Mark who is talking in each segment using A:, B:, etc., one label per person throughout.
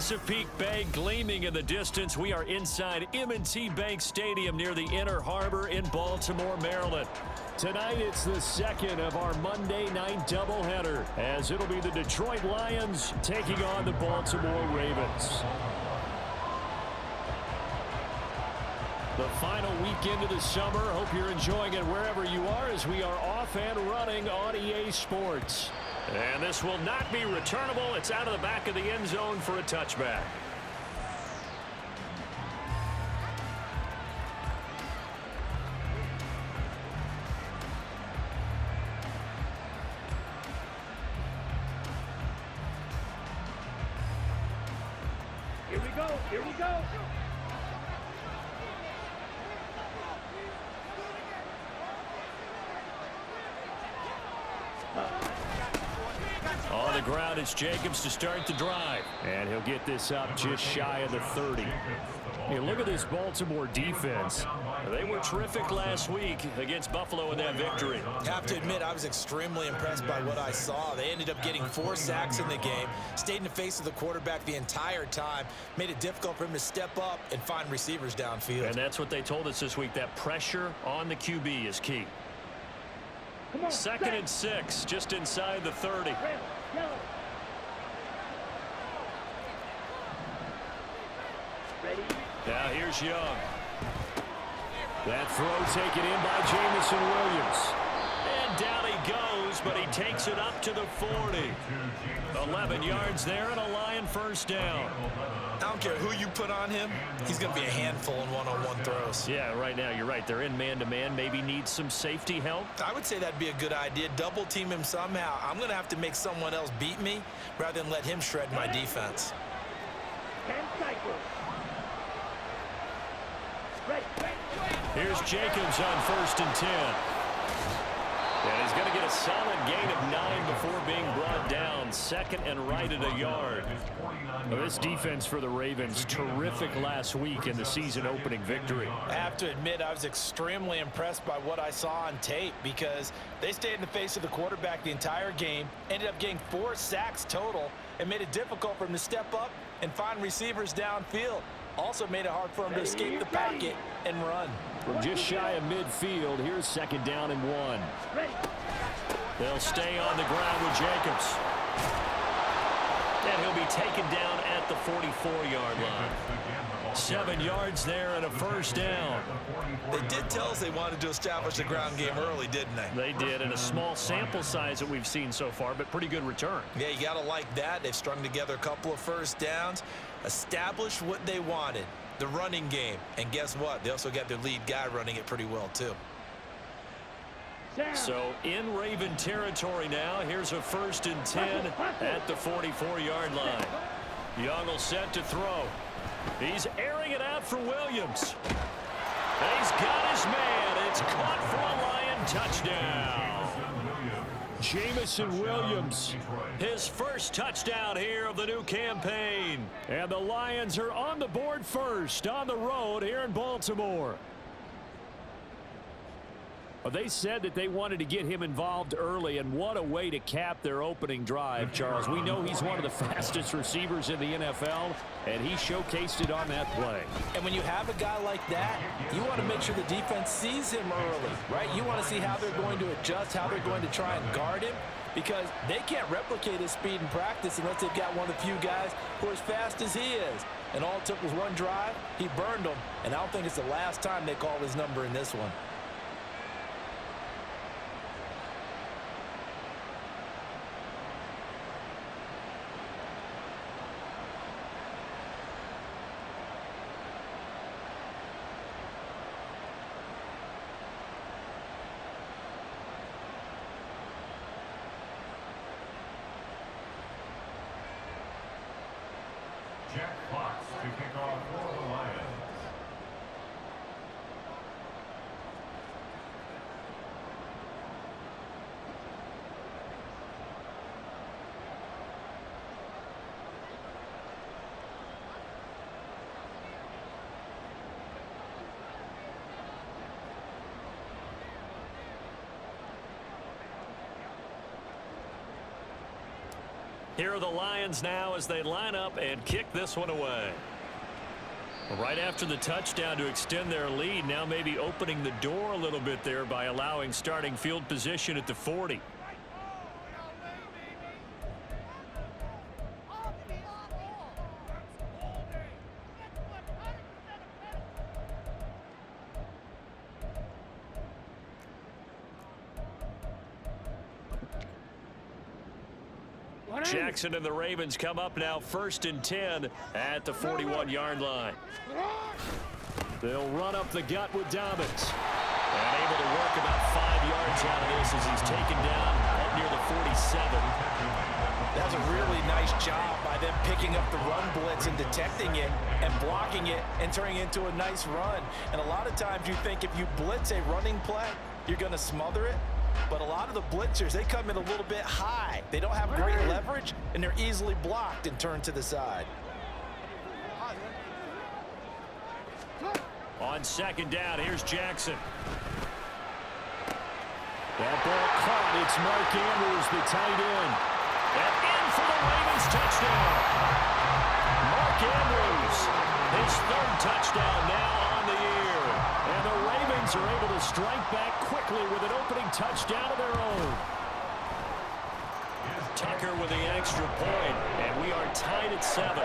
A: Chesapeake Bay gleaming in the distance. We are inside M&T Bank Stadium near the Inner Harbor in Baltimore, Maryland. Tonight, it's the second of our Monday night doubleheader, as it'll be the Detroit Lions taking on the Baltimore Ravens. The final weekend of the summer. Hope you're enjoying it wherever you are, as we are off and running on EA Sports. And this will not be returnable. It's out of the back of the end zone for a touchback.
B: Here we go. Here we go.
A: On the ground, it's Jacobs to start the drive. And he'll get this up just shy of the 30. Hey, look at this Baltimore defense. They were terrific last week against Buffalo in that victory.
C: I have to admit, I was extremely impressed by what I saw. They ended up getting 4 sacks in the game, stayed in the face of the quarterback the entire time, made it difficult for him to step up and find receivers downfield.
A: And that's what they told us this week, that pressure on the QB is key. Second and 6, just inside the 30. Now here's Young. That throw taken in by Jamison Williams. And down he goes, but he takes it up to the 40. 11 yards there and a Lion first down.
C: I don't care who you put on him, he's going to be a handful in one-on-one throws.
A: Yeah, right now, you're right. They're in man-to-man. Maybe needs some safety help.
C: I would say that'd be a good idea. Double team him somehow. I'm going to have to make someone else beat me rather than let him shred my defense.
B: 10 cycles.
A: Here's Jacobs on 1st and 10. And he's going to get a solid gain of 9 before being brought down. Second and right at a yard. Well, this defense for the Ravens, terrific last week in the season-opening victory.
C: I have to admit, I was extremely impressed by what I saw on tape because they stayed in the face of the quarterback the entire game, ended up getting 4 sacks total, and made it difficult for him to step up and find receivers downfield. Also made it hard for him to escape the pocket and run.
A: From just shy of midfield, here's 2nd down and 1. They'll stay on the ground with Jacobs. And he'll be taken down at the 44-yard line. 7 yards there and a first down.
C: They did tell us they wanted to establish the ground game early, didn't they?
A: They did, in a small sample size that we've seen so far, but pretty good return.
C: Yeah, you got to like that. They've strung together a couple of first downs, established what they wanted, the running game. And guess what? They also got their lead guy running it pretty well, too.
A: So in Raven territory now, here's a 1st and 10 at the 44-yard line. Young will set to throw. He's airing it out for Williams. And he's got his man. It's caught for a Lion touchdown. Jamison Williams, his first touchdown here of the new campaign. And the Lions are on the board first on the road here in Baltimore. Well, they said that they wanted to get him involved early, and what a way to cap their opening drive, Charles. We know he's one of the fastest receivers in the NFL, and he showcased it on that play.
C: And when you have a guy like that, you want to make sure the defense sees him early, right? You want to see how they're going to adjust, how they're going to try and guard him, because they can't replicate his speed in practice unless they've got one of the few guys who are as fast as he is. And all it took was one drive. He burned them, and I don't think it's the last time they call his number in this one.
D: Jack Fox to kick off for the Lions.
A: Here are the Lions now as they line up and kick this one away. Right after the touchdown to extend their lead, now maybe opening the door a little bit there by allowing starting field position at the 40. Jackson and the Ravens come up now 1st and 10 at the 41-yard line. They'll run up the gut with Dobbins. And able to work about 5 yards out of this as he's taken down up near the 47.
C: That's a really nice job by them picking up the run blitz and detecting it and blocking it and turning it into a nice run. And a lot of times you think if you blitz a running play, you're going to smother it. But a lot of the blitzers, they come in a little bit high. They don't have great leverage, and they're easily blocked and turned to the side.
A: On 2nd down, here's Jackson. That ball caught. It's Mark Andrews, the tight end. And in for the Ravens touchdown. Mark Andrews, his 3rd touchdown now on the year. And the Ravens are able to strike back quickly with an opening touchdown of their own. Tucker with the extra point, and we are tied at 7.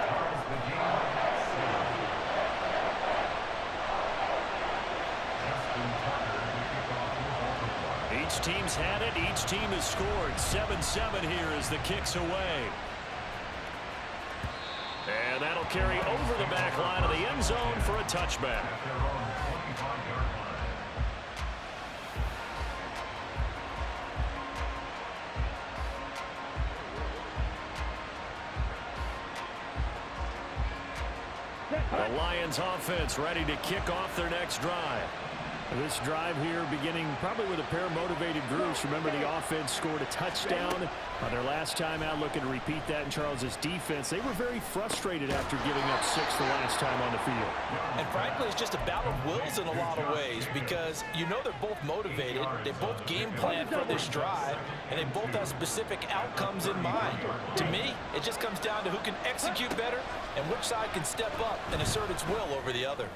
A: Each team's had it. Each team has scored. 7-7 here as the kick's away. And that'll carry over the back line of the end zone for a touchback. The Lions offense ready to kick off their next drive.
E: This drive here beginning probably with a pair of motivated groups. Remember, the offense scored a touchdown on their last time out, looking to repeat that in Charles's defense. They were very frustrated after giving up 6 the last time on the field.
C: And frankly, it's just a battle of wills in a lot of ways because you know they're both motivated. They both game plan for this drive, and they both have specific outcomes in mind. To me, it just comes down to who can execute better and which side can step up and assert its will over the other.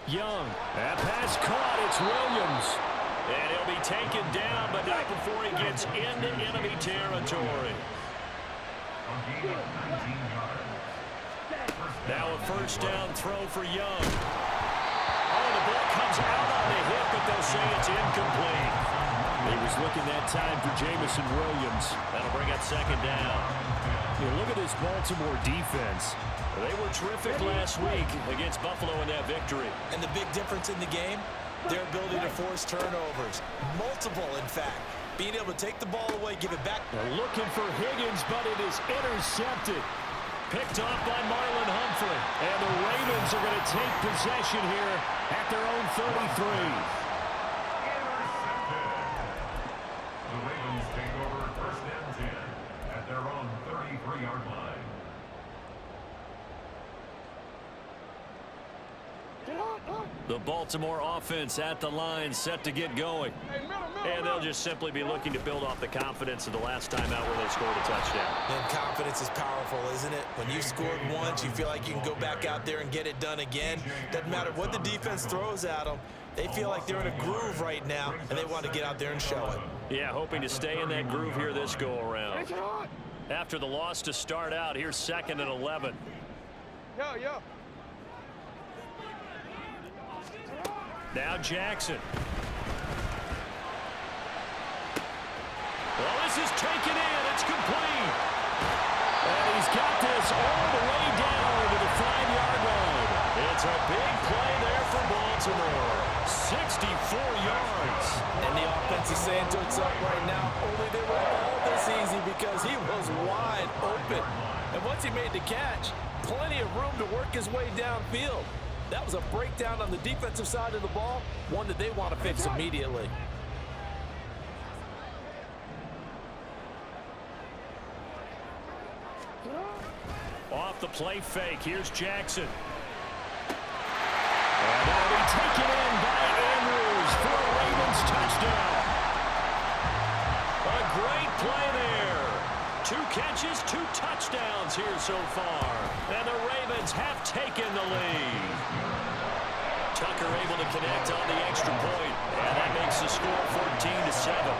A: Young, that pass caught, it's Williams. And he'll be taken down, but not before he gets into enemy territory. Now a 1st down throw for Young. Oh, the ball comes out on the hip, but they'll say it's incomplete. He was looking that time for Jamison Williams. That'll bring up 2nd down.
E: Look at this Baltimore defense.
A: They were terrific last week against Buffalo in that victory.
C: And the big difference in the game, their ability to force turnovers. Multiple, in fact. Being able to take the ball away, give it back.
A: They're looking for Higgins, but it is intercepted. Picked off by Marlon Humphrey. And the Ravens are going to take possession here at their own 33.
D: The Ravens take over 1st and 10 at their own 33-yard line.
A: The Baltimore offense at the line set to get going. And they'll just simply be looking to build off the confidence of the last time out where they scored a touchdown.
C: And confidence is powerful, isn't it? When you've scored once, you feel like you can go back out there and get it done again. Doesn't matter what the defense throws at them. They feel like they're in a groove right now, and they want to get out there and show it.
A: Yeah, hoping to stay in that groove here this go-around. After the loss to start out, here's 2nd and 11. Now Jackson. Well, this is taken in. It's complete. And he's got this all the way down to the 5-yard line. It's a big play there for Baltimore. 64 yards.
C: And the offense is saying to itself right now, only they were all this easy because he was wide open. And once he made the catch, plenty of room to work his way downfield. That was a breakdown on the defensive side of the ball, one that they want to fix immediately.
A: Off the play fake, here's Jackson. And that'll be taken in by Andrews for a Ravens touchdown. A great play there. 2 catches, 2 touchdowns here so far. And the Ravens have taken the lead. Tucker able to connect on the extra point, and that makes the score 14-7.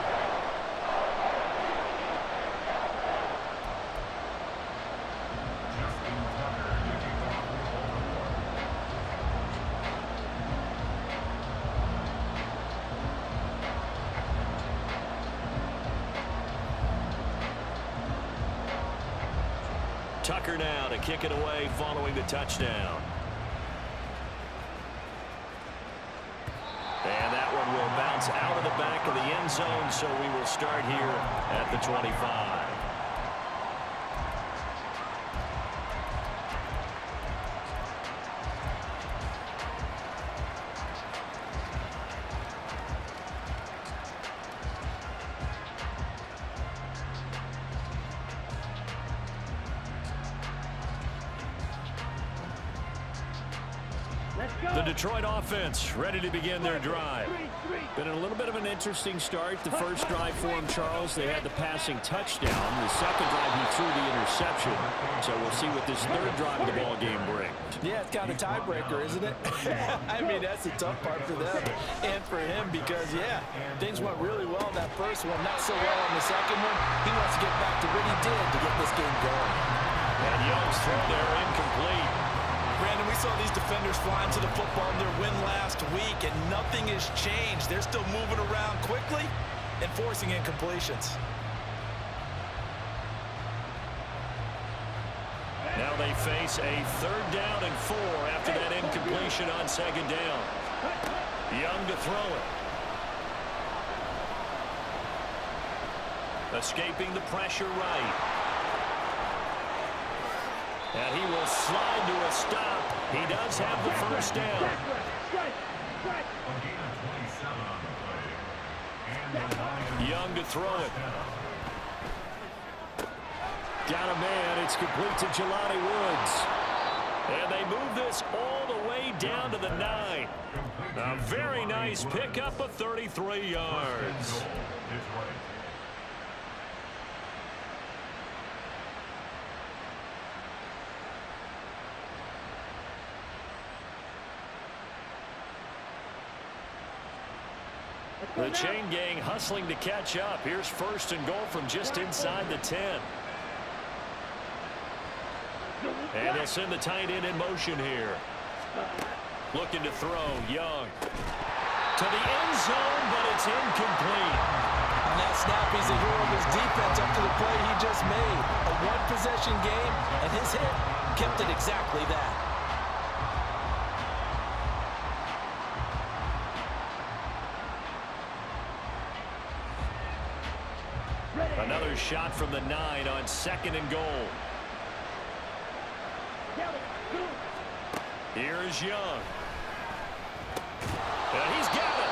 A: Tucker now to kick it away following the touchdown. And that one will bounce out of the back of the end zone, so we will start here at the 25. The Detroit offense ready to begin their drive.
E: Been a little bit of an interesting start. The first drive for him, Charles, they had the passing touchdown. The second drive, he threw the interception. So we'll see what this third drive of the ball game brings.
C: Yeah, it's kind of a tiebreaker, isn't it? I mean, that's the tough part for them and for him because, yeah, things went really well in that first one, not so well on the second one. He wants to get back to what he did to get this game going.
A: And Young's throw there incomplete.
C: Brandon, we saw these defenders flying to the football in their win last week, and nothing has changed. They're still moving around quickly and forcing incompletions.
A: Now they face a 3rd down and 4 after that incompletion on 2nd down. Young to throw it. Escaping the pressure right. And he will slide to a stop. He does have the first down. Young to throw it.
E: Got a man. It's complete to Jelani Woods.
A: And they move this all the way down to the 9. A very nice pickup of 33 yards. The chain gang hustling to catch up. Here's 1st and goal from just inside the 10. And they'll send the tight end in motion here. Looking to throw, Young. To the end zone, but it's incomplete.
C: On that snap, he's a hero of his defense up to the play he just made. A one-possession game, and his hit kept it exactly that.
A: Another shot from the 9 on 2nd and goal. Here's Young. And he's got it.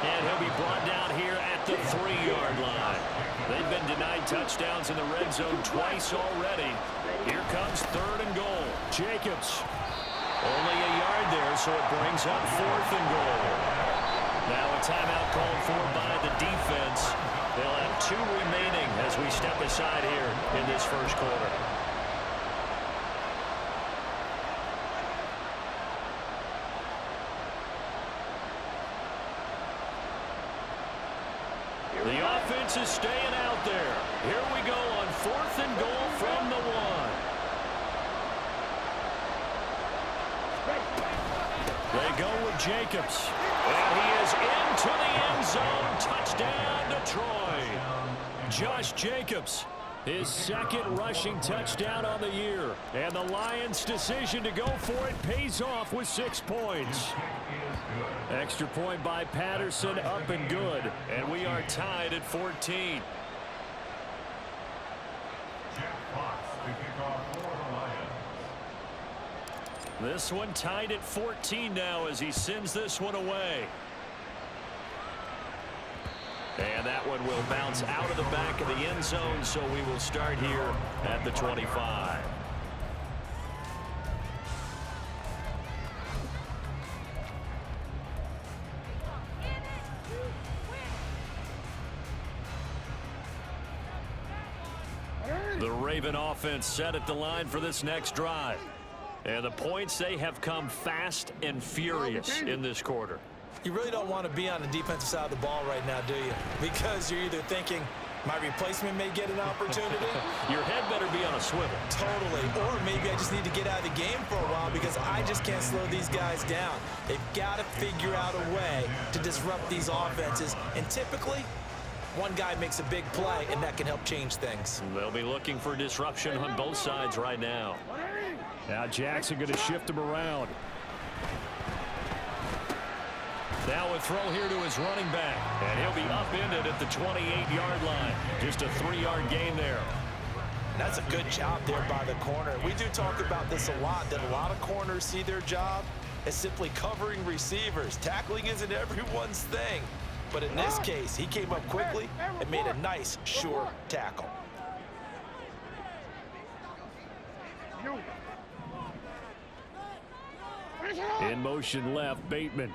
A: And he'll be brought down here at the 3-yard line. They've been denied touchdowns in the red zone twice already. Here comes 3rd and goal. Jacobs. Only a yard there, so it brings up 4th and goal. Now a timeout called for by the defense. They'll have 2 remaining as we step aside here in this first quarter. The offense is staying out there. Here we go on 4th and goal from the 1. They go with Jacobs. And he is into the end zone. Touchdown, Detroit. Josh Jacobs, his 2nd rushing touchdown on the year. And the Lions' decision to go for it pays off with 6 points. Extra point by Patterson, up and good. And we are tied at 14. This one tied at 14 now as he sends this one away. And that one will bounce out of the back of the end zone, so we will start here at the 25. The Raven offense set at the line for this next drive. And the points, they have come fast and furious in this quarter.
C: You really don't want to be on the defensive side of the ball right now, do you? Because you're either thinking, my replacement may get an opportunity.
A: Your head better be on a swivel.
C: Totally. Or maybe I just need to get out of the game for a while because I just can't slow these guys down. They've got to figure out a way to disrupt these offenses. And typically, one guy makes a big play, and that can help change things.
A: They'll be looking for disruption on both sides right now.
E: Now Jackson going to shift him around.
A: Now a throw here to his running back. And he'll be upended at the 28-yard line. Just a 3-yard gain there.
C: That's a good job there by the corner. We do talk about this a lot, that a lot of corners see their job as simply covering receivers. Tackling isn't everyone's thing. But in this case, he came up quickly and made a nice, sure tackle.
E: In motion left, Bateman.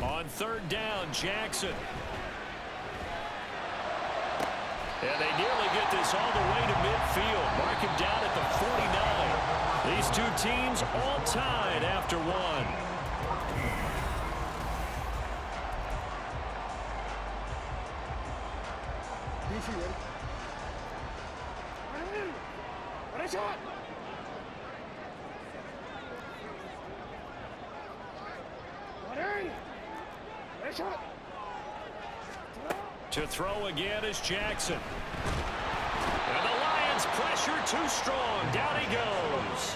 A: On third down, Jackson. And they nearly get this all the way to midfield. Mark him down at the 49. These two teams all tied after one. To throw again is Jackson. And the Lions pressure too strong. Down he goes.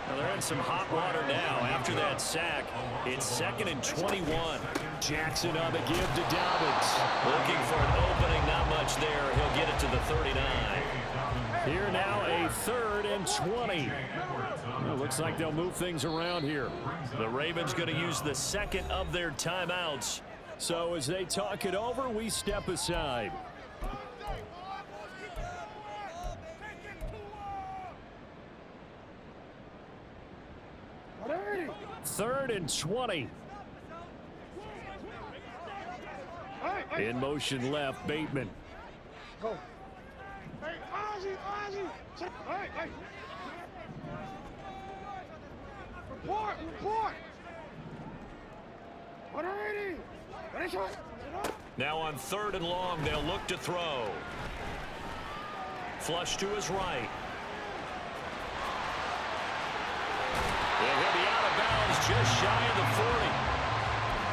A: Well, they're in some hot water now after that sack. It's 2nd and 21.
E: Jackson on the give to Dobbins.
A: Looking for an opening, not much there. He'll get it to the 39.
E: Here now a 3rd and 20. Well, looks like they'll move things around here.
A: The Ravens going to use the second of their timeouts.
E: So as they talk it over, we step aside. Third and 20. In motion left, Bateman.
B: Report!
A: Now on 3rd and long, they'll look to throw. Flush to his right. And he'll be out of bounds just shy of the 40.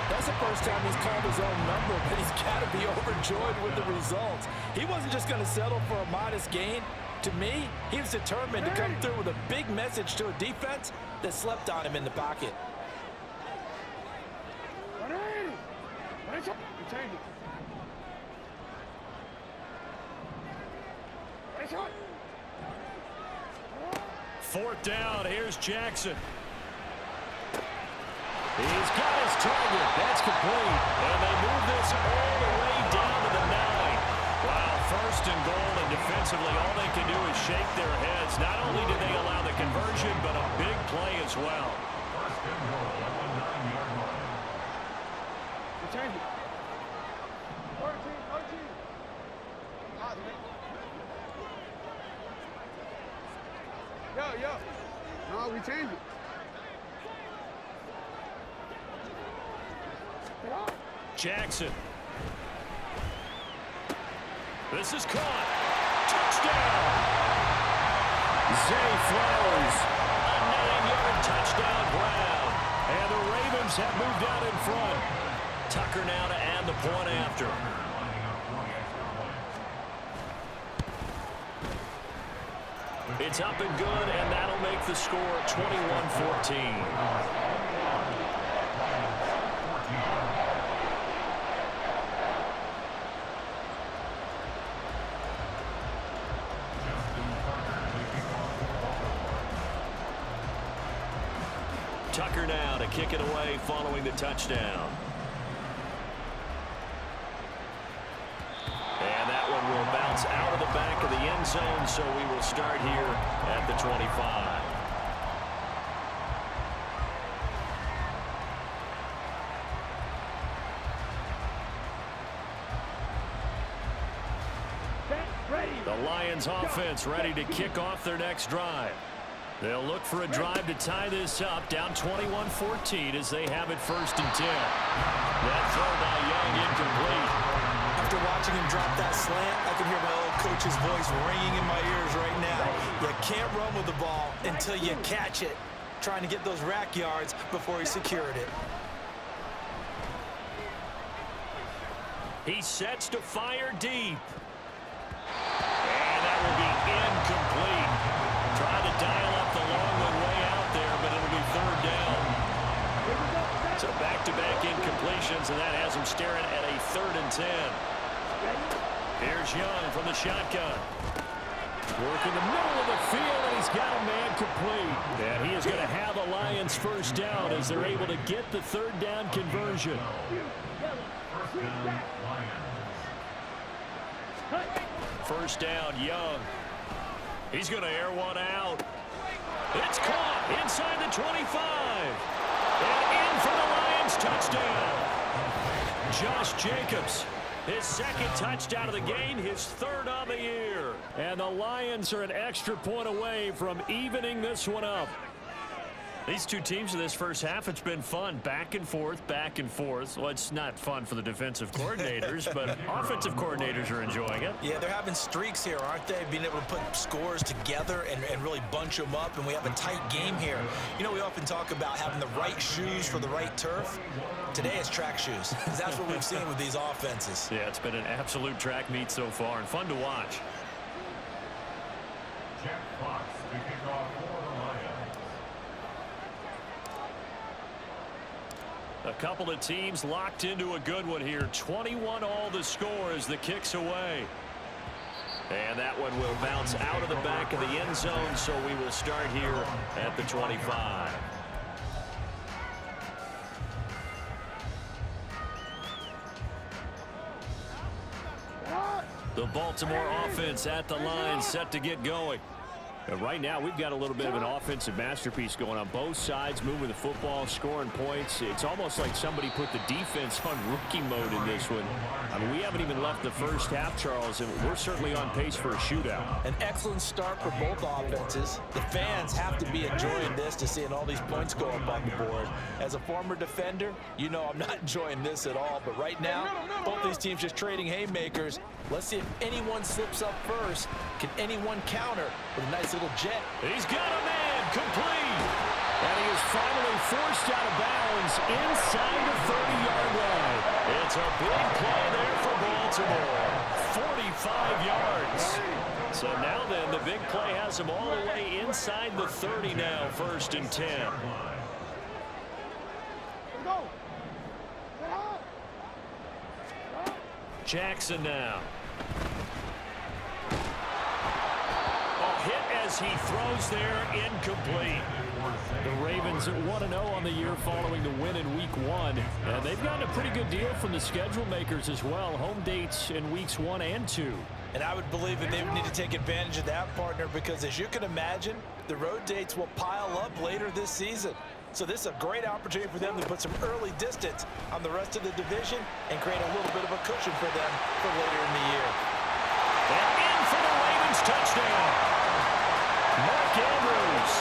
C: That's the first time he's called his own number, but he's got to be overjoyed with the results. He wasn't just going to settle for a modest gain. To me, he was determined to come through with a big message to a defense that slept on him in the pocket.
A: Fourth down, here's Jackson. He's got his target. That's complete. And they move this all the way down to the 9. Wow, 1st and goal, and defensively, all they can do is shake their heads. Not only did they allow the conversion, but a big play as well.
D: 1st and goal at the 9-yard line.
B: No, we change it.
A: Jackson. This is caught. Touchdown.
E: Zay Flowers.
A: A 9-yard touchdown grab.
E: And the Ravens have moved out in front.
A: Tucker now to add the point after. It's up and good, and that'll make the score 21-14. Tucker now to kick it away following the touchdown. And that one will bounce out of the back of the end zone, so we will start here at the 25. The Lions offense ready to kick off their next drive. They'll look for a drive to tie this up, down 21-14 as they have it 1st and 10. That throw by Young incomplete.
C: After watching him drop that slant, I can hear my old coach's voice ringing in my ears right now. You can't run with the ball until you catch it, trying to get those rack yards before he secured it.
A: He sets to fire deep. And that will be incomplete. Trying to dial up the long one way out there, but it'll be 3rd down. So back-to-back incompletions, and that has him staring at a 3rd and 10. Here's Young from the shotgun. Working the middle of the field, and he's got a man complete. And he is going to have a Lions 1st down as they're able to get the 3rd down conversion. First down, Young. He's going to air one out. It's caught inside the 25. And in for the Lions touchdown. Josh Jacobs, his 2nd touchdown of the game, his 3rd on the year. And the Lions are an extra point away from evening this one up. These two teams in this first half, it's been fun. Back and forth, back and forth. Well, it's not fun for the defensive coordinators, but offensive coordinators are enjoying it.
C: Yeah, they're having streaks here, aren't they? Being able to put scores together and really bunch them up, and we have a tight game here. You know, we often talk about having the right shoes for the right turf. Today it's track shoes. That's what we've seen with these offenses.
A: Yeah, it's been an absolute track meet so far and fun to watch.
D: Jack Fox to kick off for the Lions.
A: A couple of teams locked into a good one here. 21 all the score as the kick's away. And that one will bounce out of the back of the end zone, so we will start here at the 25. The Baltimore offense at the line, set to get going. And right now, we've got a little bit of an offensive masterpiece going on both sides, moving the football, scoring points. It's almost like somebody put the defense on rookie mode in this one. I mean, we haven't even left the first half, Charles, and we're certainly on pace for a shootout.
C: An excellent start for both offenses. The fans have to be enjoying this to seeing all these points go up on the board. As a former defender, you know I'm not enjoying this at all. But right now, both these teams just trading haymakers. Let's see if anyone slips up first. Can anyone counter with a nice little jet?
A: He's got a man complete. And he is finally forced out of bounds inside the 30-yard line. It's a big play there for Baltimore. 45 yards. So now then, the big play has him all the way inside the 30 now, 1st and 10. Jackson now. Hit as he throws there, incomplete. The Ravens at 1-0 on the year following the win in Week 1. And they've gotten a pretty good deal from the schedule makers as well. Home dates in Weeks 1 and 2.
C: And I would believe that they would need to take advantage of that, partner, because as you can imagine, the road dates will pile up later this season. So this is a great opportunity for them to put some early distance on the rest of the division and create a little bit of a cushion for them for later in the year.
A: And in for the Ravens touchdown. Mark Andrews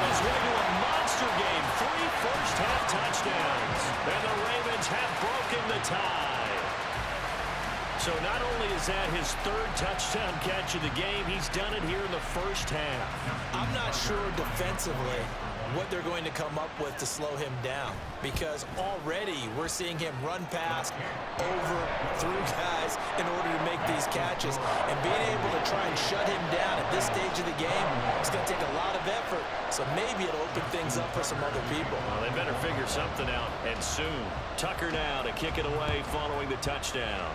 A: is ready to a monster game. 3 first-half touchdowns. And the Ravens have broken the tie. So not only is that his 3rd touchdown catch of the game, he's done it here in the first half.
C: I'm not sure defensively what they're going to come up with to slow him down, because already we're seeing him run past, over, through guys in order to make these catches. And being able to try and shut him down at this stage of the game, it's going to take a lot of effort. So maybe it'll open things up for some other people.
A: Well, they better figure something out, and soon. Tucker now to kick it away following the touchdown.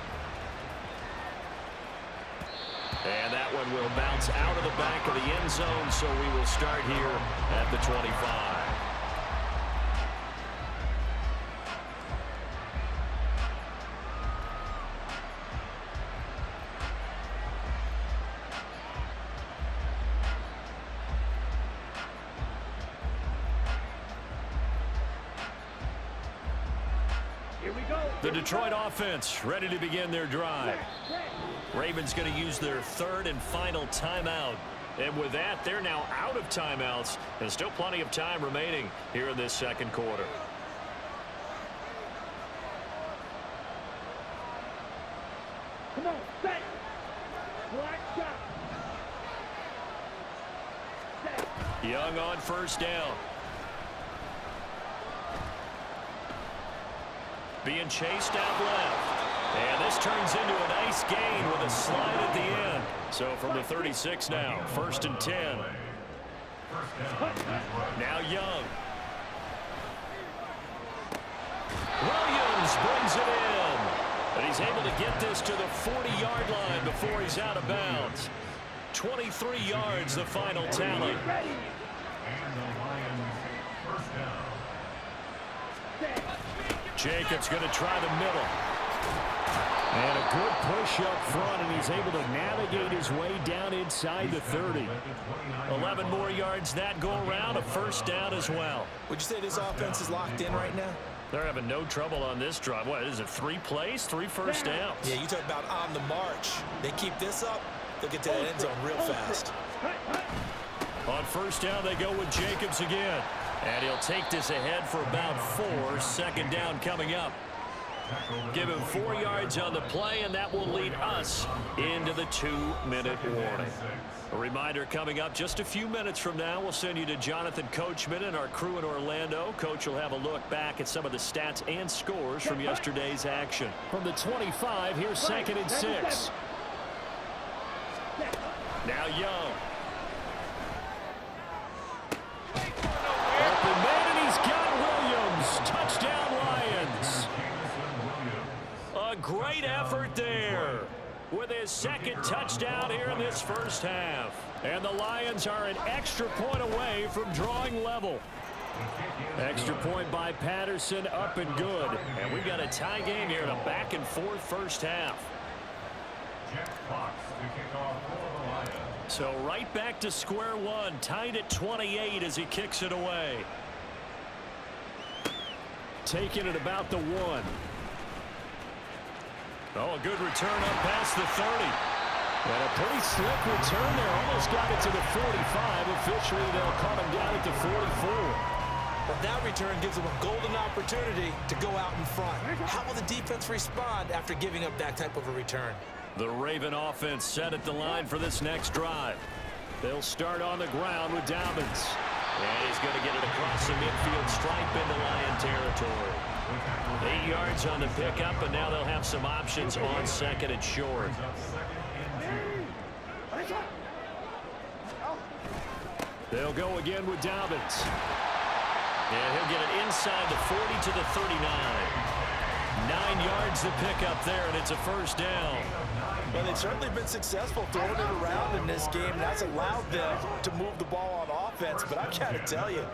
A: And that one will bounce out of the back of the end zone, so we will start here at the 25. The Detroit offense ready to begin their drive. Ravens going to use their third and final timeout. And with that, they're now out of timeouts. There's still plenty of time remaining here in this second quarter.
F: Come on, set. Black shot. Set.
A: Young on first down. Being chased out left. And this turns into a nice gain with a slide at the end. So from the 36 now, 1st and 10. Now Young. Williams brings it in. And he's able to get this to the 40-yard line before he's out of bounds. 23 yards, the final tally. Jacobs going to try the middle. And a good push up front, and he's able to navigate his way down inside the 30. 11 more yards that go around, a first down as well.
C: Would you say this offense is locked in right now?
A: They're having no trouble on this drive. What is it, 3 plays, 3 first downs?
C: Yeah, you talk about on the march. They keep this up, they'll get to that end zone real fast.
A: On first down, they go with Jacobs again. And he'll take this ahead for about 4. Second down coming up. Give him 4 yards on the play, and that will lead us into the 2-minute warning. A reminder coming up just a few minutes from now. We'll send you to Jonathan Coachman and our crew in Orlando. Coach will have a look back at some of the stats and scores from yesterday's action.
E: From the 25, here's 2nd and 6.
A: Now Young.
E: Open man, and he's got Williams. Touchdown, Lions.
A: A great effort there with his 2nd touchdown here in this first half. And the Lions are an extra point away from drawing level. Extra point by Patterson, up and good. And we've got a tie game here in a back-and-forth first half. So right back to square one, tied at 28 as he kicks it away.
E: Taking it about the 1.
A: Oh, a good return up past the 30.
E: And a pretty slick return there. Almost got it to the 45. Officially, they'll call him down at the 44.
C: But that return gives them a golden opportunity to go out in front. How will the defense respond after giving up that type of a return?
A: The Raven offense set at the line for this next drive.
E: They'll start on the ground with Dobbins.
A: And he's going to get it across the midfield stripe into Lion territory. 8 yards on the pickup, and now they'll have some options on 2nd and short.
E: They'll go again with Dobbins.
A: And he'll get it inside the 40 to the 39. 9 yards to pick up there, and it's a first down.
C: Well, they've certainly been successful throwing it around in this game. That's allowed them to move the ball on offense. But I've got to tell you,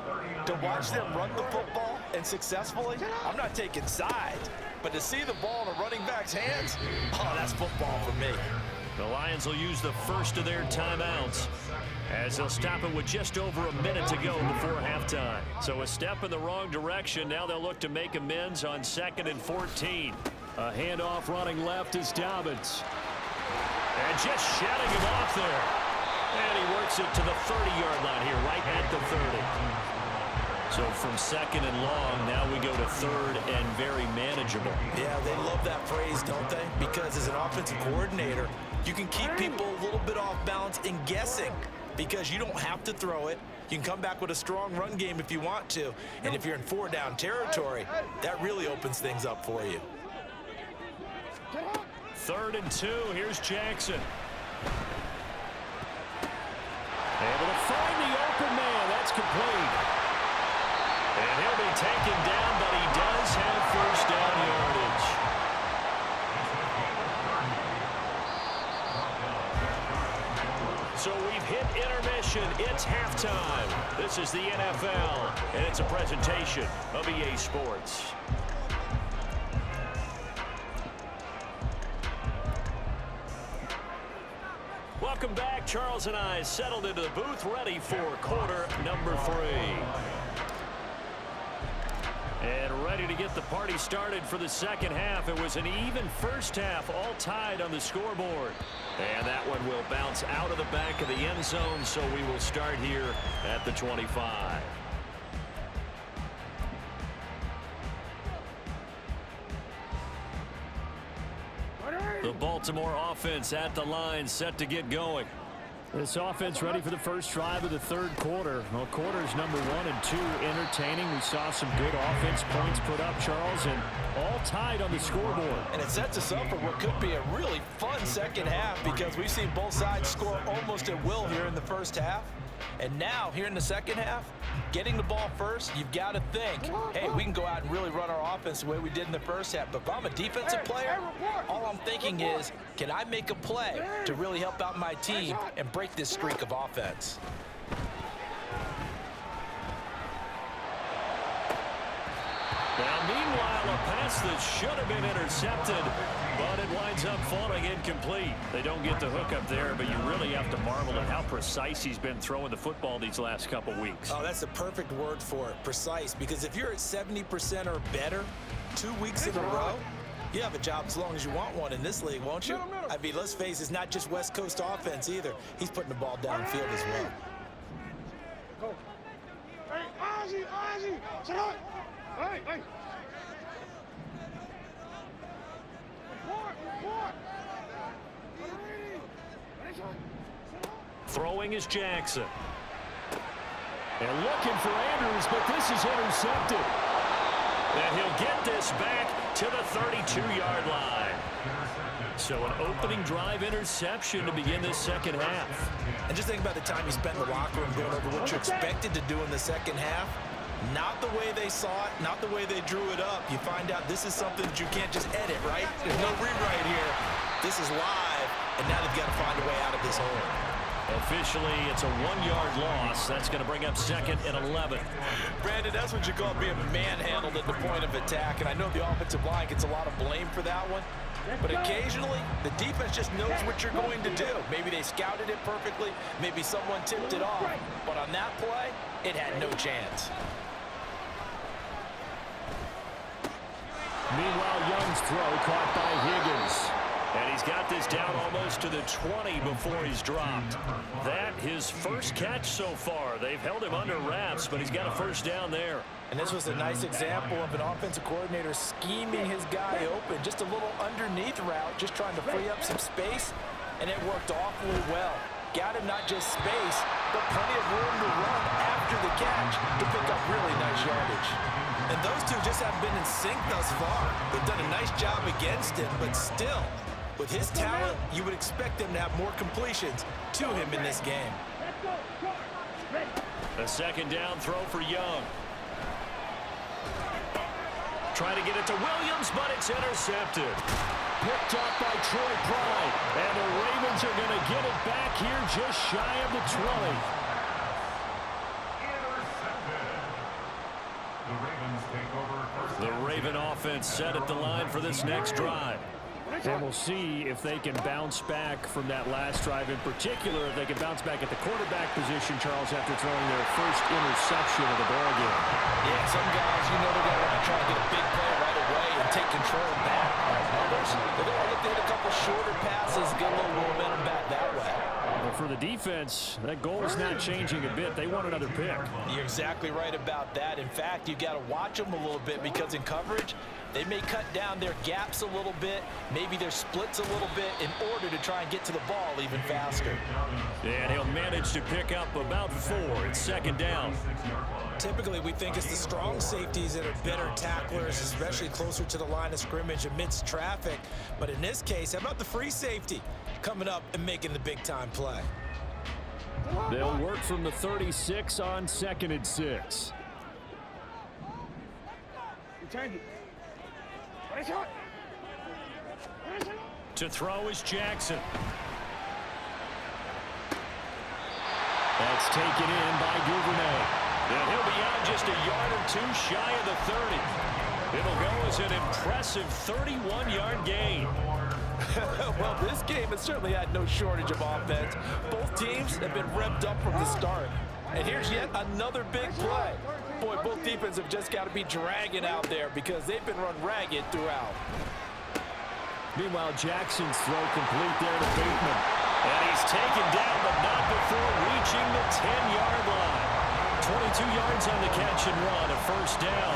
C: to watch them run the football and successfully, I'm not taking sides. But to see the ball in a running back's hands, oh, that's football for me.
A: The Lions will use the first of their timeouts as they'll stop it with just over a minute to go before halftime. So a step in the wrong direction. Now they'll look to make amends on 2nd and 14.
E: A handoff running left is Dobbins.
A: And just shutting him off there. And he works it to the 30-yard line here, right at the 30. So from 2nd and long, now we go to 3rd and very manageable.
C: Yeah, they love that phrase, don't they? Because as an offensive coordinator, you can keep people a little bit off balance and guessing because you don't have to throw it. You can come back with a strong run game if you want to. And if you're in 4-down territory, that really opens things up for you.
A: 3rd and 2. Here's Jackson. Able to find the open man. That's complete. And he'll be taken down, but he does have first down yardage. So we've hit intermission. It's halftime. This is the NFL, and it's a presentation of EA Sports. Welcome back. Charles and I settled into the booth, ready for quarter number 3. And ready to get the party started for the second half. It was an even first half, all tied on the scoreboard. And that one will bounce out of the back of the end zone, so we will start here at the 25. The Baltimore offense at the line, set to get going.
E: This offense ready for the first drive of the third quarter. Well, quarters number 1 and 2 entertaining. We saw some good offense points put up, Charles, and all tied on the scoreboard.
C: And it sets us up for what could be a really fun second half because we've seen both sides score almost at will here in the first half. And now, here in the second half, getting the ball first, you've got to think, hey, we can go out and really run our offense the way we did in the first half. But if I'm a defensive player, all I'm thinking is, can I make a play to really help out my team and break this streak of offense?
A: Now, meanwhile, a pass that should have been intercepted, but it winds up falling incomplete. They don't get the hook up there, but you really have to marvel at how precise he's been throwing the football these last couple weeks.
C: Oh, that's the perfect word for it, precise, because if you're at 70% or better 2 weeks in a row, you have a job as long as you want one in this league, won't you? I mean, let's face it, it's not just West Coast offense either. He's putting the ball downfield as well.
B: Go. Hey, Ozzy, sit up. Hey.
A: Throwing is Jackson. And looking for Andrews, but this is intercepted. And he'll get this back to the 32-yard line. So an opening drive interception to begin this second half.
C: And just think about the time you spent in the locker room going over what you expected to do in the second half. Not the way they saw it, not the way they drew it up. You find out this is something that you can't just edit, right? There's no rewrite here. This is live, and now they've got to find a way out of this hole.
A: Officially, it's a 1-yard loss. That's going to bring up 2nd and 11.
C: Brandon, that's what you call being manhandled at the point of attack. And I know the offensive line gets a lot of blame for that one. But occasionally, the defense just knows what you're going to do. Maybe they scouted it perfectly. Maybe someone tipped it off. But on that play, it had no chance.
E: Meanwhile, Young's throw caught by Higgins.
A: And he's got this down almost to the 20 before he's dropped. That his first catch so far. They've held him under wraps, but he's got a first down there.
C: And this was a nice example of an offensive coordinator scheming his guy open. Just a little underneath route, just trying to free up some space, and it worked awfully well. Got him not just space, but plenty of room to run after the catch to pick up really nice yardage. And those two just haven't been in sync thus far. They've done a nice job against him, but still, with his talent, you would expect them to have more completions to him in this game.
A: A second down throw for Young. Trying to get it to Williams, but it's intercepted.
E: Picked up by Troy Pride. And the Ravens are going to get it back here just shy of the 20.
A: The Raven offense set at the line for this next drive.
E: And we'll see if they can bounce back from that last drive, in particular, if they can bounce back at the quarterback position, Charles, after throwing their first interception of the ballgame.
C: Yeah, some guys, you know they're going to want to try to get a big play right away and take control back. Others, they're going to look to hit a couple shorter passes, get a little momentum back that way.
E: But for the defense, that goal is not changing a bit. They want another pick.
C: You're exactly right about that. In fact, you got to watch them a little bit because in coverage, they may cut down their gaps a little bit, maybe their splits a little bit in order to try and get to the ball even faster.
A: And he'll manage to pick up about 4. It's second down.
C: Typically, we think it's the strong safeties that are better tacklers, especially closer to the line of scrimmage amidst traffic. But in this case, how about the free safety coming up and making the big-time play?
E: They'll work from the 36 on 2nd and 6.
A: To throw is Jackson.
E: That's taken in by Duvernay.
A: And he'll be out just a yard or 2 shy of the 30. It'll go as an impressive 31-yard gain.
C: Well, this game has certainly had no shortage of offense. Both teams have been revved up from the start. And here's yet another big play. Boy, both defenses have just got to be dragging out there because they've been run ragged throughout.
E: Meanwhile, Jackson's throw complete there to Bateman.
A: And he's taken down, but not before reaching the 10-yard line. 22 yards on the catch and run, a first down.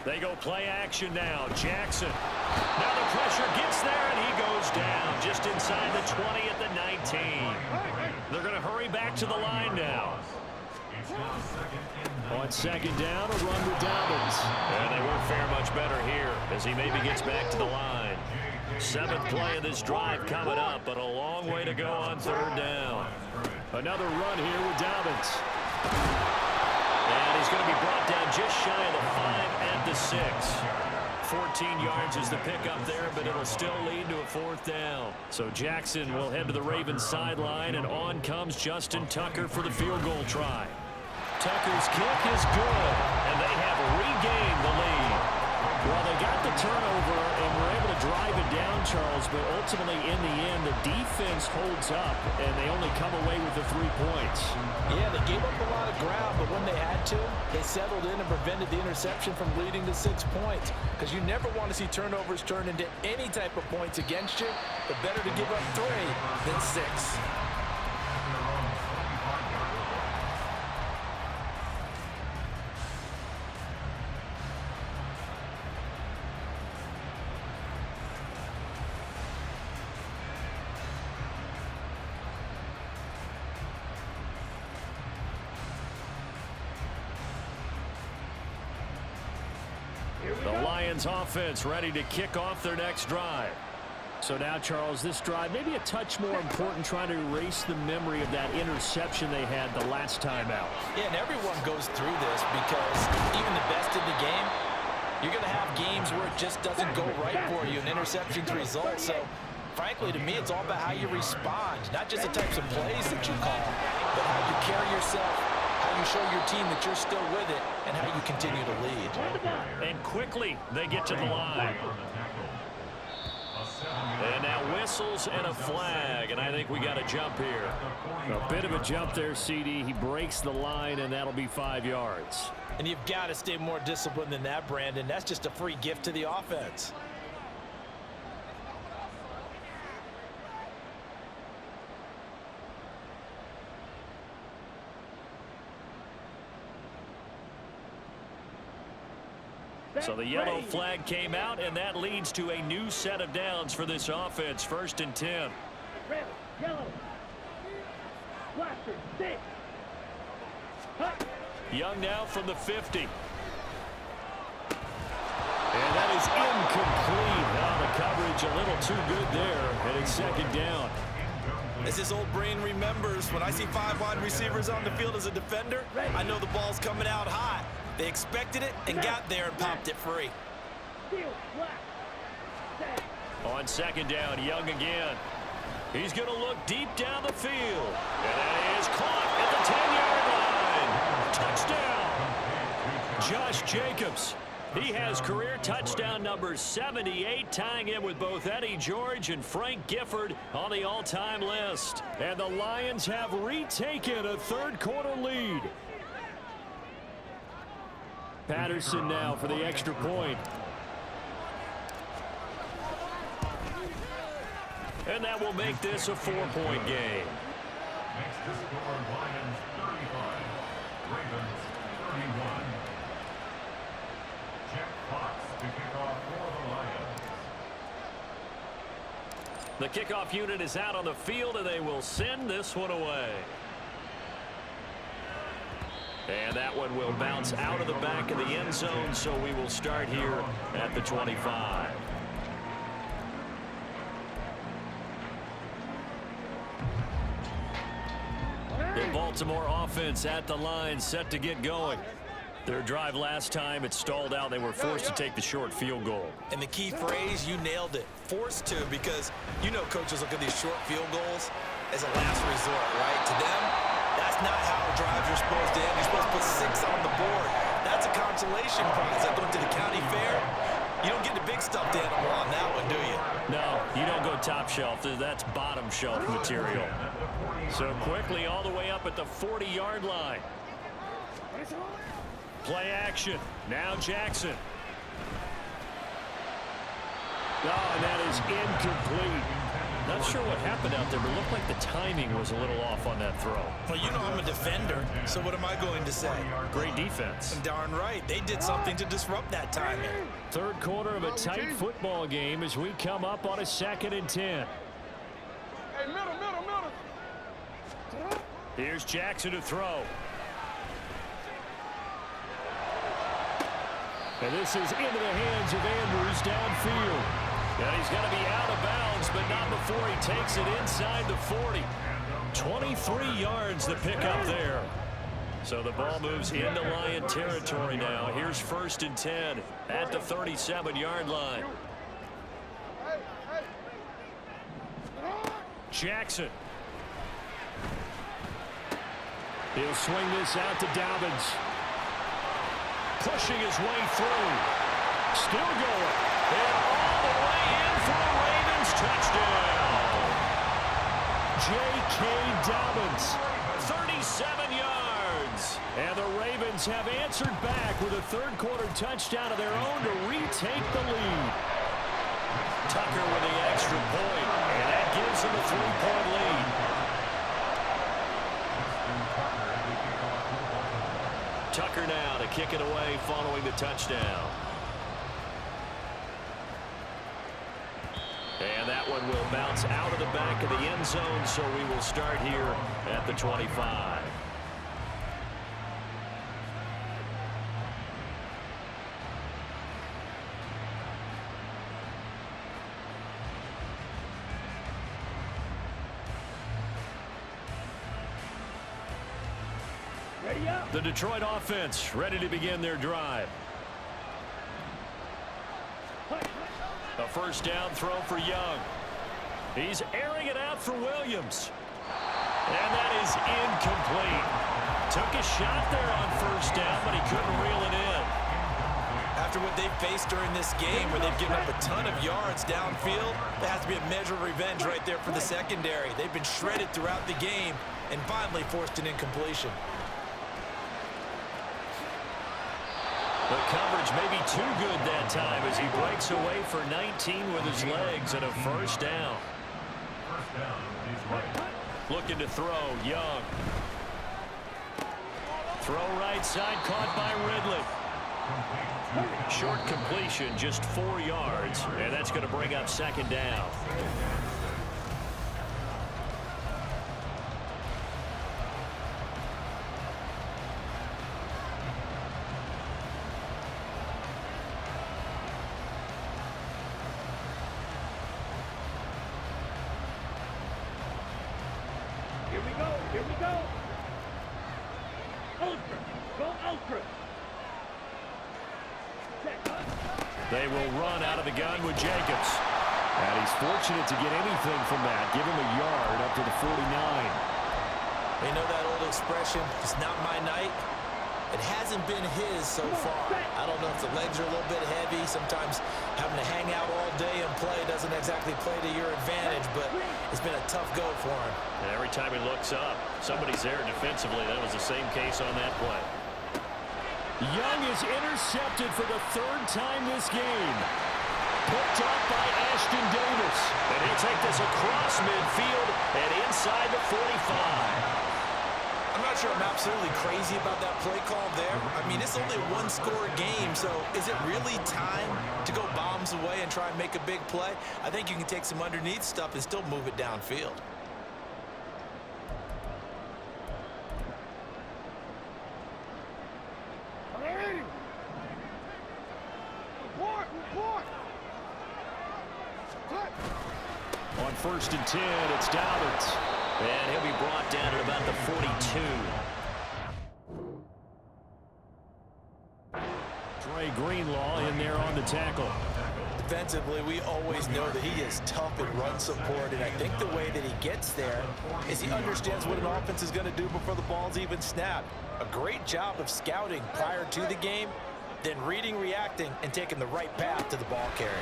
A: They go play action now. Jackson. Now the pressure gets there, and he goes down just inside the 20 at the 19. They're going to hurry back to the line now.
E: On second down, a run with Dobbins.
A: And they won't fare much better here as he maybe gets back to the line. 7th play of this drive coming up, but a long way to go on third down.
E: Another run here with Dobbins.
A: And he's going to be brought down just shy of the 5 at the 6. 14 yards is the pickup there, but it'll still lead to a 4th down. So Jackson will head to the Ravens sideline, and on comes Justin Tucker for the field goal try. Tucker's kick is good, and they have regained the lead.
E: Well, they got the turnover and were able to drive it down, Charles, but ultimately in the end, the defense holds up, and they only come away with the 3 points.
C: Yeah, they gave up a lot of ground, but when they had to, they settled in and prevented the interception from leading to 6 points. Because you never want to see turnovers turn into any type of points against you, but better to give up 3 than 6.
A: The Lions offense ready to kick off their next drive.
E: So now, Charles, this drive maybe a touch more important, trying to erase the memory of that interception they had the last time out.
C: Yeah, and everyone goes through this because even the best in the game, you're going to have games where it just doesn't go right for you, and interceptions result. So, frankly, to me, it's all about how you respond, not just the types of plays that you call, but how you carry yourself, how you show your team that you're still with it, and how you continue to lead.
A: And quickly, they get to the line. And now whistles and a flag, and I think we got a jump here.
E: A bit of a jump there, CD. He breaks the line, and that'll be 5 yards.
C: And you've got to stay more disciplined than that, Brandon. That's just a free gift to the offense.
A: So the yellow flag came out, and that leads to a new set of downs for this offense. 1st and 10.
F: Red, yellow. Blaster, 6.
A: Young now from the 50.
E: And that is incomplete. Now the coverage a little too good there, and it's 2nd down.
C: As this old brain remembers, when I see 5 wide receivers on the field as a defender, I know the ball's coming out hot. They expected it and got there and popped it free.
A: On 2nd down, Young again. He's going to look deep down the field. And that is caught at the 10-yard line. Touchdown. Josh Jacobs. He has career touchdown number 78, tying in with both Eddie George and Frank Gifford on the all-time list.
E: And the Lions have retaken a 3rd quarter lead. Patterson now for the extra point.
A: And that will make this a 4-point game.
D: Next to score, Lions 35, Ravens 31. Jeff Fox to kick off for the Lions.
A: The kickoff unit is out on the field, and they will send this one away. And that one will bounce out of the back of the end zone, so we will start here at the 25. The Baltimore offense at the line, set to get going. Their drive last time, it stalled out. They were forced to take the short field goal.
C: And the key phrase, you nailed it. Forced to, because you know coaches look at these short field goals as a last resort, right? To them, that's That's not how drives are supposed to end. You're supposed to put 6 on the board. That's a consolation prize. Like going to the county fair, you don't get the big stuffed animal on that one, do you?
A: No, you don't go top shelf. That's bottom shelf material. So quickly all the way up at the 40-yard line. Play action. Now Jackson. Oh, and that is incomplete. Not sure what happened out there, but it looked like the timing was a little off on that throw.
C: Well, you know I'm a defender, so what am I going to say?
A: Great defense.
C: Darn right. They did something to disrupt that timing.
E: Third quarter of a tight football game as we come up on a 2nd and 10.
B: Hey, middle.
A: Here's Jackson to throw.
E: And this is into the hands of Andrews downfield.
A: And he's going to be out of bounds, but not before he takes it inside the 40. 23 yards to pick up there. So the ball moves into Lion territory now. Here's 1st and 10 at the 37-yard line. Jackson.
E: He'll swing this out to Dobbins.
A: Pushing his way through. Still going. And all the way in for the Ravens touchdown.
E: J.K. Dobbins.
A: 37 yards.
E: And the Ravens have answered back with a third-quarter touchdown of their own to retake the lead.
A: Tucker with the extra point, and that gives them a 3-point lead. Tucker now to kick it away following the touchdown. And that one will bounce out of the back of the end zone, so we will start here at the 25. The Detroit offense ready to begin their drive. A first down throw for Young. He's airing it out for Williams. And that is incomplete. Took a shot there on first down, but he couldn't reel it in.
C: After what they've faced during this game, where they've given up a ton of yards downfield, there has to be a measure of revenge right there for the secondary. They've been shredded throughout the game and finally forced an incompletion.
A: The coverage may be too good that time as he breaks away for 19 with his legs and a first down. Looking to throw, Young. Throw right side, caught by Ridley. Short completion, just 4 yards, and that's going to bring up 2nd down.
F: Here we go. Ultra. Go Ultra.
E: They will run out of the gun with Jacobs. And he's fortunate to get anything from that. Give him a yard up to the 49.
C: They know that old expression, it's not my night. It hasn't been his so far. I don't know if the legs are a little bit heavy. Sometimes having to hang out all day and play doesn't exactly play to your advantage, but it's been a tough go for him.
A: And every time he looks up, somebody's there defensively. That was the same case on that play.
E: Young is intercepted for the 3rd time this game. Picked up by Ashton Davis.
A: And he'll take this across midfield and inside the 45.
C: I'm not sure I'm absolutely crazy about that play call there. I mean, it's only a 1-score game, so is it really time to go bombs away and try and make a big play? I think you can take some underneath stuff and still move it downfield.
A: On 1st and 10, it's Dobbins. And he'll be brought down at about the 42.
E: Trey Greenlaw in there on the tackle.
C: defensively, we always know that he is tough in run support, and I think the way that he gets there is he understands what an offense is going to do before the ball's even snapped. A great job of scouting prior to the game, then reading, reacting, and taking the right path to the ball carrier.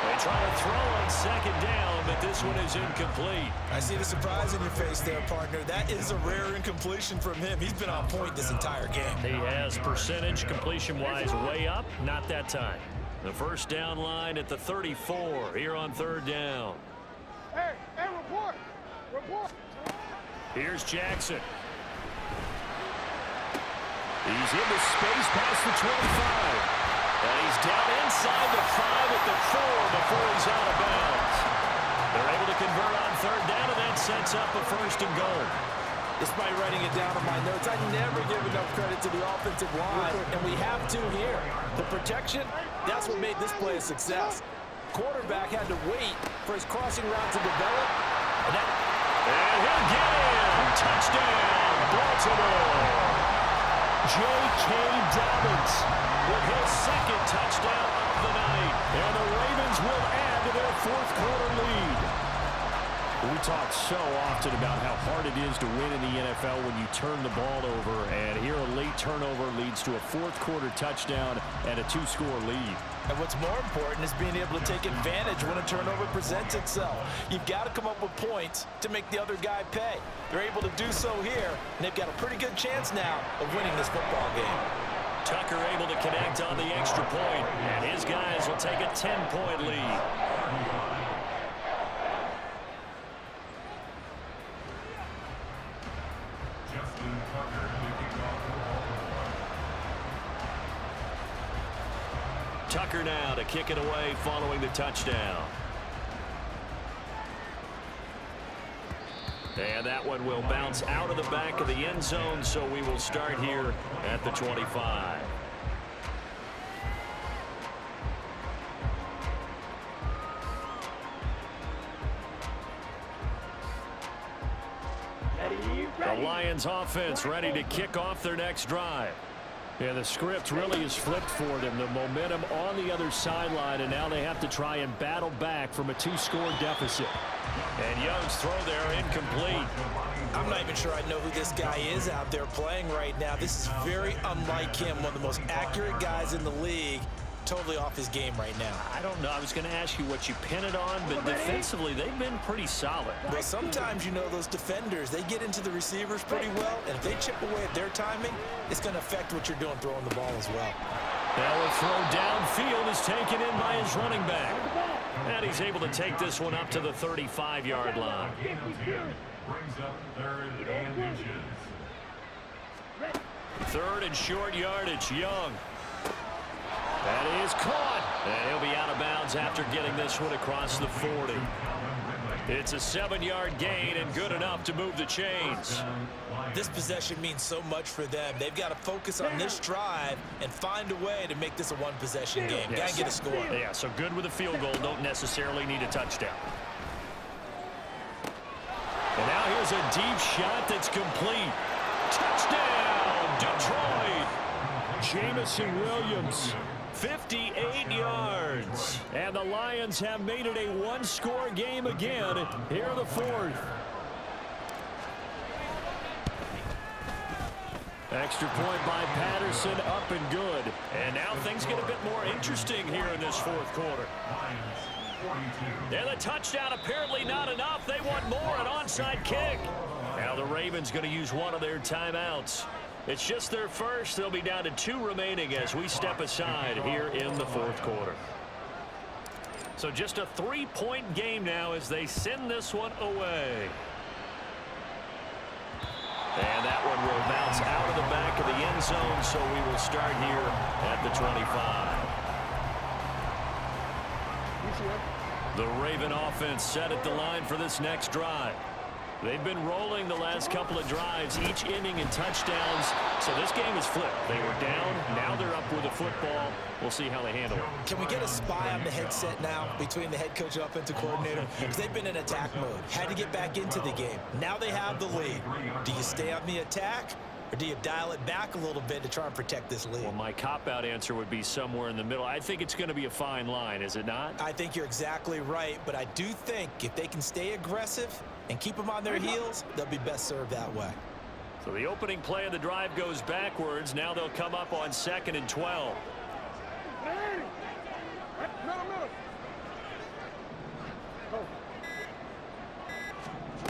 A: They try to throw on second down, but this one is incomplete.
C: I see the surprise in your face there, partner. That is a rare incompletion from him. He's been on point this entire game.
A: He has percentage completion-wise way up, not that time. The first down line at the 34 here on third down.
B: Hey, report. Report.
A: Here's Jackson. He's into space past the 25. And he's down inside the 5 at the 4 before he's out of bounds. They're able to convert on third down, and that sets up a first and goal.
C: Despite writing it down on my notes, I never give enough credit to the offensive line, and we have to here. The protection, that's what made this play a success. Quarterback had to wait for his crossing route to develop.
A: And he'll get in. Touchdown, Baltimore. J.K. Dobbins with his second touchdown of the night. And the Ravens will add to their fourth quarter lead. We talk so often about how hard it is to win in the NFL when you turn the ball over. And here a late turnover leads to a fourth quarter touchdown and a 2-score lead.
C: And what's more important is being able to take advantage when a turnover presents itself. You've got to come up with points to make the other guy pay. They're able to do so here, and they've got a pretty good chance now of winning this football game.
A: Tucker able to connect on the extra point, and his guys will take a 10-point lead. Tucker now to kick it away following the touchdown. And that one will bounce out of the back of the end zone, so we will start here at the 25. The Lions offense ready to kick off their next drive. Yeah, the script really is flipped for them. The momentum on the other sideline, and now they have to try and battle back from a 2-score deficit. And Young's throw there incomplete.
C: I'm not even sure I know who this guy is out there playing right now. This is very unlike him, one of the most accurate guys in the league. Totally off his game right now.
A: I don't know. I was going to ask you what you pin it on, but defensively, they've been pretty solid.
C: But sometimes, you know, those defenders, they get into the receivers pretty well, and if they chip away at their timing, it's going to affect what you're doing throwing the ball as well.
A: Now a throw downfield is taken in by his running back. And he's able to take this one up to the 35-yard line.
D: Brings up third and inches.
A: Third and short yardage, Young. That is caught. And he'll be out of bounds after getting this one across the 40. It's a 7-yard gain and good enough to move the chains.
C: This possession means so much for them. They've got to focus on this drive and find a way to make this a one-possession game.
A: Yes.
C: Got to get a score.
A: Yeah, so good with a field goal. Don't necessarily need a touchdown. And now here's a deep shot that's complete. Touchdown, Detroit. Jamison Williams. 58 yards. And the Lions have made it a 1-score game again here in the fourth. Extra point by Patterson, up and good. And now things get a bit more interesting here in this fourth quarter. And the touchdown apparently not enough. They want more, an onside kick. Now the Ravens going to use one of their timeouts. It's just their first. They'll be down to 2 remaining as we step aside here in the fourth quarter. So just a 3-point game now as they send this one away. And that one will bounce out of the back of the end zone, so we will start here at the 25. The Raven offense set at the line for this next drive. They've been rolling the last couple of drives, each inning in touchdowns. So this game is flipped. They were down. Now they're up with the football. We'll see how they handle it.
C: Can we get a spy on the headset now between the head coach and offensive coordinator? Because they've been in attack mode. Had to get back into the game. Now they have the lead. Do you stay on the attack, Or do you dial it back a little bit to try and protect this lead?
A: Well, my cop-out answer would be somewhere in the middle. I think it's going to be a fine line, is it not?
C: I think you're exactly right, but I do think if they can stay aggressive and keep them on their heels, they'll be best served that way.
A: So the opening play of the drive goes backwards. Now they'll come up on 2nd and 12.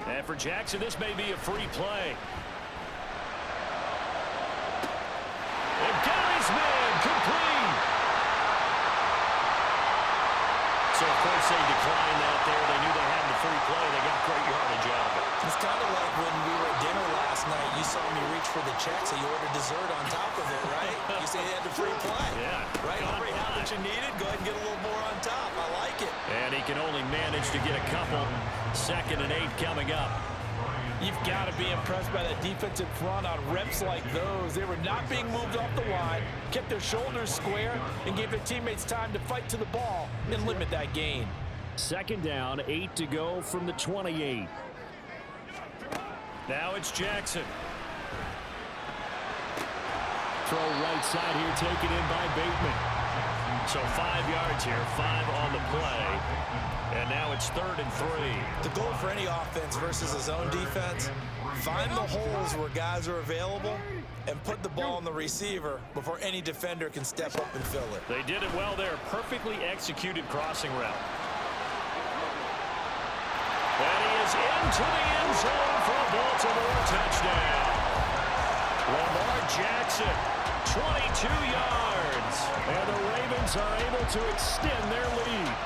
A: And for Jackson, this may be a free play. And got his man complete. So, of course, they declined that there. They knew they had the free play. They got great yardage out of it.
C: It's kind of like when we were at dinner last night. You saw me reach for the check, so you ordered dessert on top of it, right? You say you had the free play.
A: Yeah.
C: Right? Already have what you needed. Go ahead and get a little more on top. I like it.
A: And he can only manage to get a couple. 2nd and 8 coming up.
C: You've got to be impressed by that defensive front on reps like those. They were not being moved off the line, kept their shoulders square, and gave their teammates time to fight to the ball and limit that gain.
E: 2nd down, 8 to go from the 28.
A: Now it's Jackson.
E: Throw right side here, taken in by Bateman.
A: So 5 yards here, 5 on the play. And now it's 3rd and 3.
C: The goal for any offense versus his own defense, find the holes where guys are available and put the ball on the receiver before any defender can step up and fill it.
A: They did it well there. Perfectly executed crossing route. And he is into the end zone for a Baltimore touchdown. Lamar Jackson, 22 yards.
E: And the Ravens are able to extend their lead.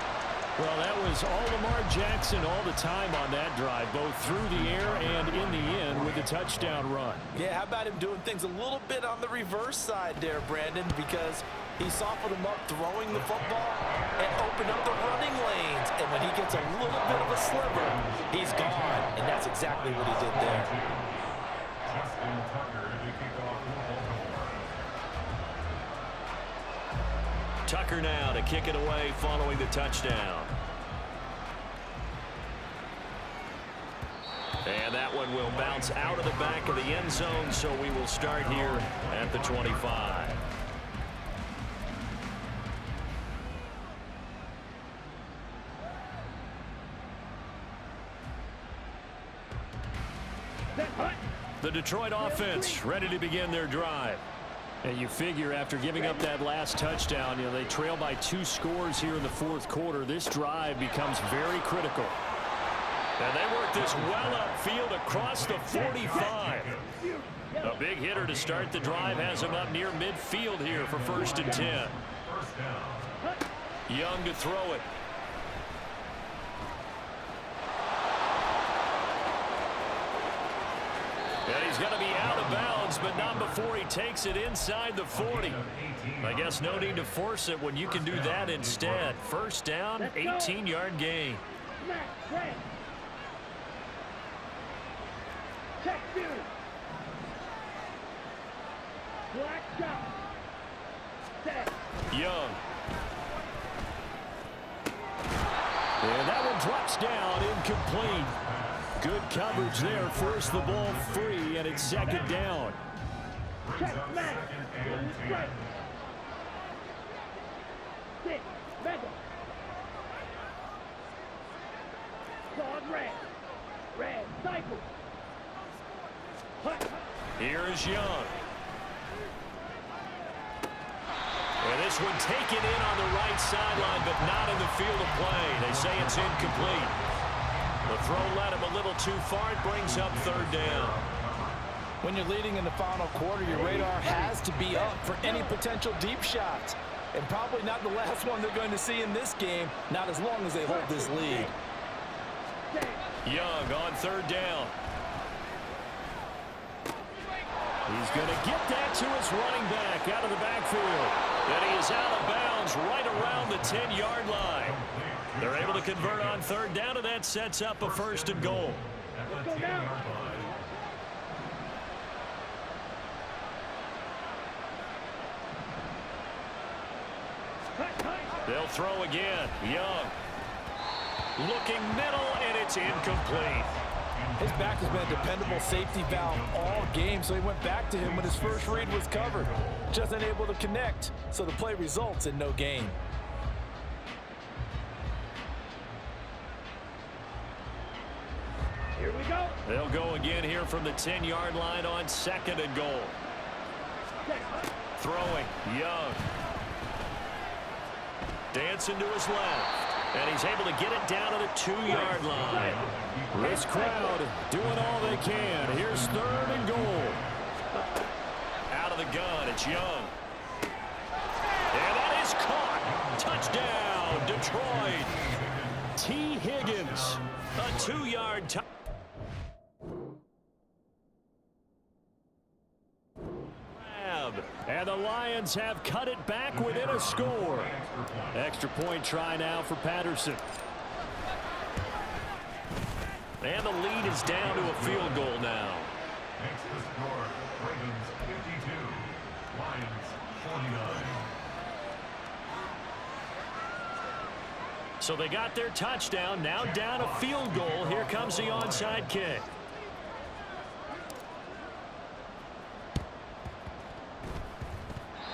E: Well, that was all Lamar Jackson all the time on that drive, both through the air and in the end with the touchdown run.
C: Yeah, how about him doing things a little bit on the reverse side there, Brandon, because he softened him up throwing the football and opened up the running lanes. And when he gets a little bit of a sliver, he's gone. And that's exactly what he did there.
D: Justin Tucker to kick off the Baltimore.
A: Tucker now to kick it away following the touchdown. And that one will bounce out of the back of the end zone, so we will start here at the 25. The Detroit offense ready to begin their drive.
E: And you figure after giving up that last touchdown, they trail by 2 scores here in the 4th quarter. This drive becomes very critical.
A: And they work this well upfield across the 45. A big hitter to start the drive has him up near midfield here for 1st and 10. Young to throw it. And he's going to be out of bounds, but not before he takes it inside the 40. I guess no need to force it when you can do that instead. 1st down, 18-yard gain.
F: Check two. Black shot. Set.
A: Young.
E: And that one drops down, incomplete. Good coverage there, forced the ball free, and it's 2nd down.
F: Check man. Strike. Six. Mega. Squad red. Red. Cycle.
A: Here is Young. And this one taken in on the right sideline, but not in the field of play. They say it's incomplete. The throw led him a little too far. It brings up 3rd down.
C: When you're leading in the final quarter, your radar has to be up for any potential deep shots. And probably not the last one they're going to see in this game, not as long as they hold this lead.
A: Young on 3rd down.
E: He's going to get that to his running back out of the backfield.
A: And he is out of bounds right around the 10-yard line. They're able to convert on 3rd down, and that sets up a 1st and goal. They'll throw again. Young. Looking middle, and it's incomplete.
C: His back has been a dependable safety valve all game, so he went back to him when his first read was covered. Just unable to connect, so the play results in no gain.
F: Here we go.
A: They'll go again here from the 10-yard line on 2nd and goal. Throwing, Young. Dancing to his left. And he's able to get it down to the 2-yard line.
E: This crowd doing all they can. Here's 3rd and goal.
A: Out of the gun, it's Young. And that is caught. Touchdown, Detroit. T. Higgins, a 2-yard touchdown.
E: And the Lions have cut it back within a score. Extra point try now for Patterson.
A: And the lead is down to a field goal now.
D: Makes the score Ravens 52, Lions 49.
A: So they got their touchdown, now down a field goal. Here comes the onside kick.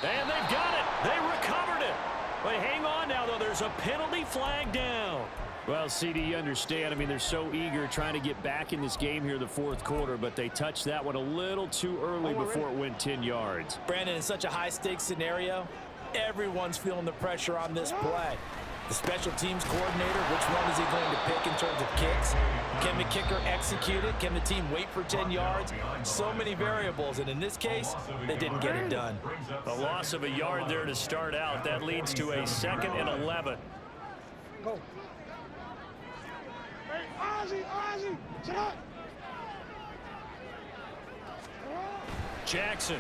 A: And they've got it. They recovered it. But hang on now, though. There's a penalty flag down.
E: Well, CD, you understand. I mean, they're so eager trying to get back in this game here in the 4th quarter, but they touched that one a little too early before it went 10 yards.
C: Brandon, in such a high-stakes scenario, everyone's feeling the pressure on this play. The special teams coordinator, which one is he going to pick in terms of kicks? Can the kicker execute it? Can the team wait for 10 yards? So many variables, and in this case, they didn't get it done.
A: A loss of a yard there to start out. That leads to a 2nd and 11.
B: Go. Hey, Ozzie, sit up.
A: Jackson.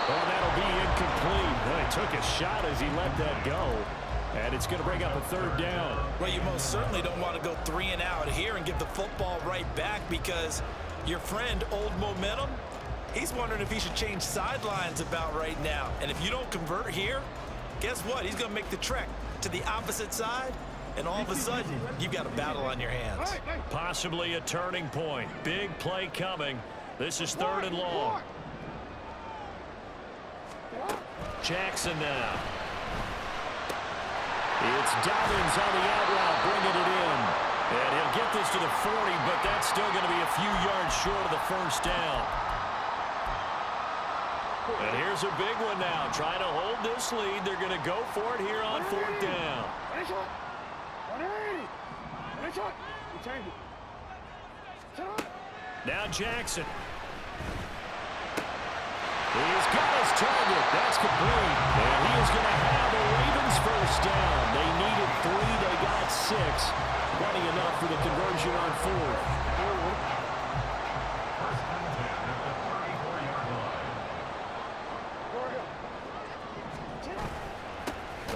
E: Well, that'll be incomplete. Well, he took a shot as he let that go. And it's going to bring up a 3rd down.
C: Well, you most certainly don't want to go 3 and out here and give the football right back because your friend, Old Momentum, he's wondering if he should change sidelines about right now. And if you don't convert here, guess what? He's going to make the trek to the opposite side, and all of a sudden, you've got a battle on your hands.
A: Possibly a turning point. Big play coming. This is 3rd and long. Jackson now.
E: It's Dobbins on the out route, bringing it in.
A: And he'll get this to the 40, but that's still going to be a few yards short of the 1st down. And here's a big one now. Trying to hold this lead. They're going to go for it here on 4th down. Now Jackson.
E: He's got his target. That's complete. And he is going to have the Ravens 1st down. They needed 3. They got 6. Plenty enough for the conversion on 4th.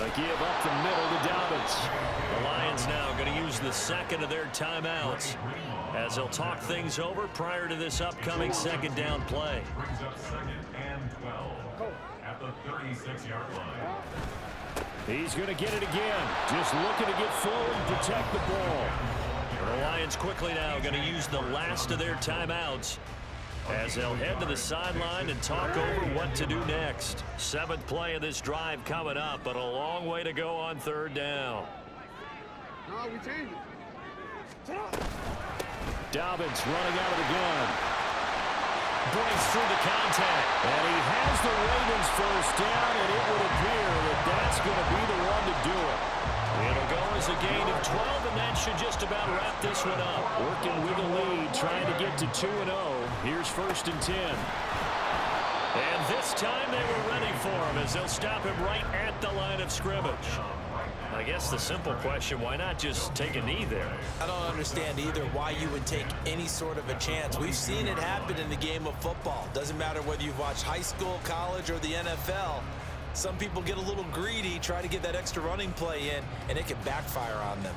A: A give up the middle to Dobbins. The Lions now going to use the 2nd of their timeouts as they'll talk things over prior to this upcoming 2nd down play.
D: Brings up 2nd and 12 at the 36-yard line.
E: He's going to get it again. Just looking to get forward and protect the ball.
A: The Lions quickly now going to use the last of their timeouts as they'll head to the sideline and talk over what to do next. 7th play of this drive coming up, but a long way to go on 3rd down.
B: No, we changed it. Sit up.
E: Dobbins running out of the gun.
A: Breaks through the contact.
E: And he has the Ravens 1st down, and it would appear that that's going to be the one to do it.
A: It'll go as a gain of 12, and that should just about wrap this one up.
E: Working with a lead, trying to get to 2-0. Here's 1st and 10.
A: And this time they were ready for him as they'll stop him right at the line of scrimmage. I guess the simple question, why not just take a knee there?
C: I don't understand either why you would take any sort of a chance. We've seen it happen in the game of football. Doesn't matter whether you've watched high school, college, or the NFL. Some people get a little greedy, try to get that extra running play in, and it can backfire on them.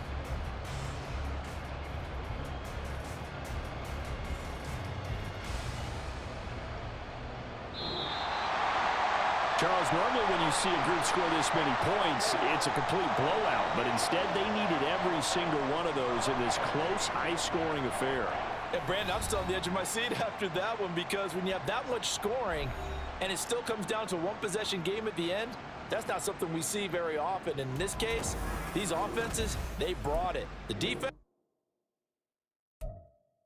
E: Charles, normally when you see a group score this many points, it's a complete blowout. But instead, they needed every single one of those in this close, high-scoring affair.
C: And, Brandon, I'm still on the edge of my seat after that one because when you have that much scoring and it still comes down to a one-possession game at the end, that's not something we see very often. In this case, these offenses, they brought it. The defense...